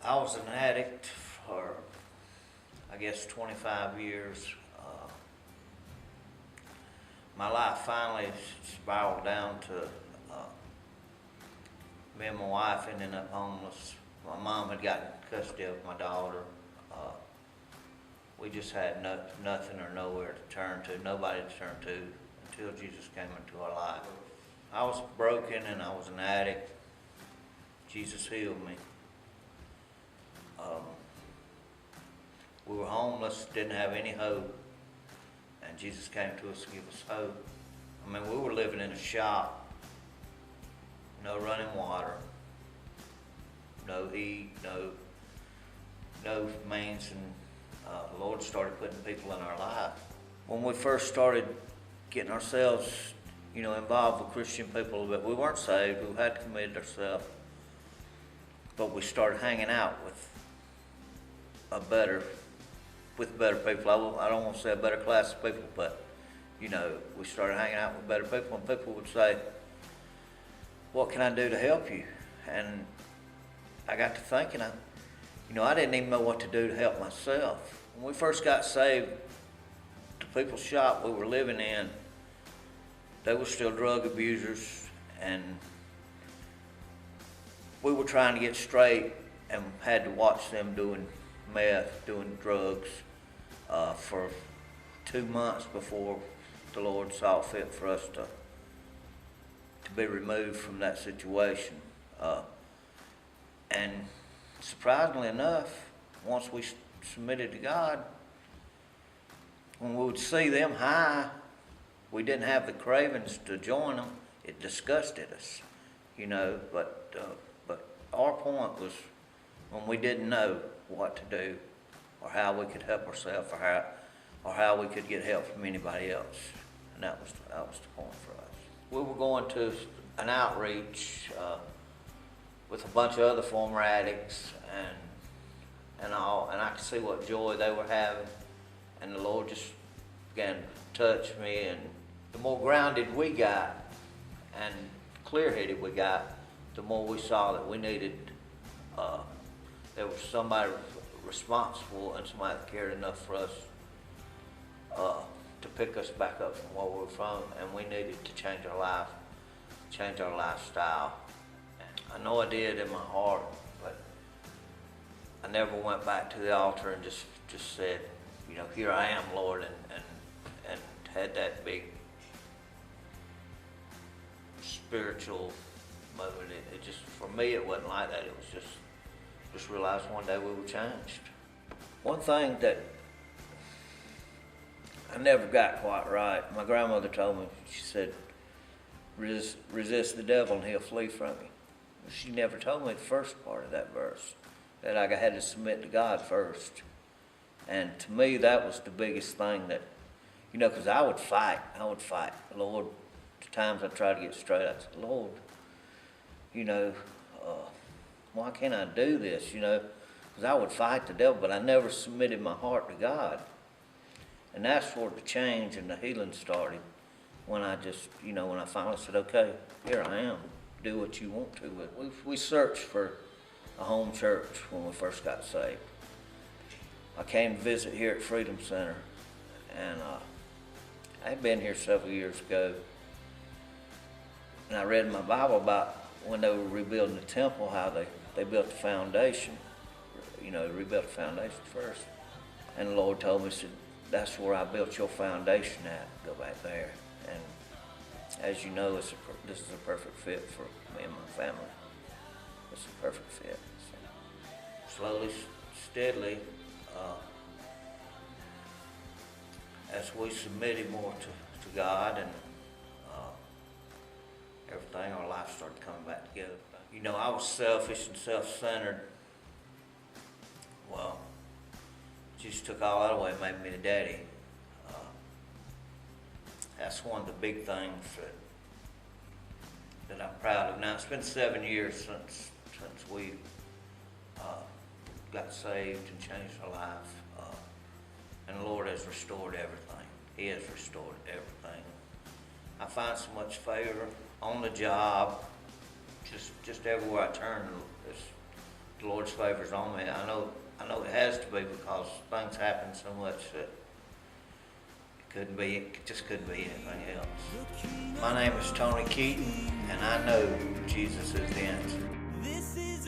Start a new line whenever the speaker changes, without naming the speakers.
I was an addict for, I guess, 25 years. My life finally spiraled down to me and my wife ending up homeless. My mom had gotten custody of my daughter. We just had nothing or nowhere to turn to, nobody to turn to until Jesus came into our life. I was broken and I was an addict. Jesus healed me. We were homeless, didn't have any hope, and Jesus came to us to give us hope. I mean, we were living in a shop, no running water, no heat, no means, and the Lord started putting people in our life. When we first started getting ourselves, involved with Christian people, but we weren't saved, we had committed ourselves, but we started hanging out with better people. I don't want to say a better class of people, but we started hanging out with better people, and people would say, "What can I do to help you?" And I got to thinking, I didn't even know what to do to help myself. When we first got saved, the people's shop we were living in, they were still drug abusers, and we were trying to get straight and had to watch them doing meth, doing drugs for 2 months before the Lord saw fit for us to be removed from that situation. And surprisingly enough, once we submitted to God, when we would see them high, we didn't have the cravings to join them. It disgusted us, but our point was when we didn't know what to do or how we could help ourselves or how we could get help from anybody else. And that was the point for us. We were going to an outreach with a bunch of other former addicts and I could see what joy they were having, and the Lord just began to touch me, and the more grounded we got and clear-headed we got, the more we saw that we needed there was somebody responsible and somebody that cared enough for us to pick us back up from where we were from, and we needed to change our life, change our lifestyle. I know I did in my heart, but I never went back to the altar and just said, "Here I am, Lord," and had that big spiritual moment. It just, for me, it wasn't like that. It was just realized one day we were changed. One thing that I never got quite right, my grandmother told me, she said, resist the devil and he'll flee from you. She never told me the first part of that verse, that I had to submit to God first. And to me, that was the biggest thing that, because I would fight. Lord, the times I tried to get straight, I said, "Lord, why can't I do this?" Because I would fight the devil, but I never submitted my heart to God. And that's where the change and the healing started, when I just, when I finally said, "Okay, here I am, do what you want to." But we searched for a home church when we first got saved. I came to visit here at Freedom Center, and I had been here several years ago, and I read in my Bible about when they were rebuilding the temple, how they built the foundation, rebuilt the foundation first. And the Lord told me, said, "That's where I built your foundation at, go back there." And as you know, this is a perfect fit for me and my family. It's a perfect fit. So, slowly, steadily, as we submitted more to God and everything, our life started coming back together. I was selfish and self-centered. Well, Jesus took all that away and made me a daddy. That's one of the big things that I'm proud of. Now, it's been 7 years since we got saved and changed our life. And the Lord has restored everything. He has restored everything. I find so much favor on the job, just everywhere I turn. the Lord's favor's on me. I know it has to be because things happen so much that it just couldn't be anything else. My name is Tony Keaton, and I know Jesus is the answer. This is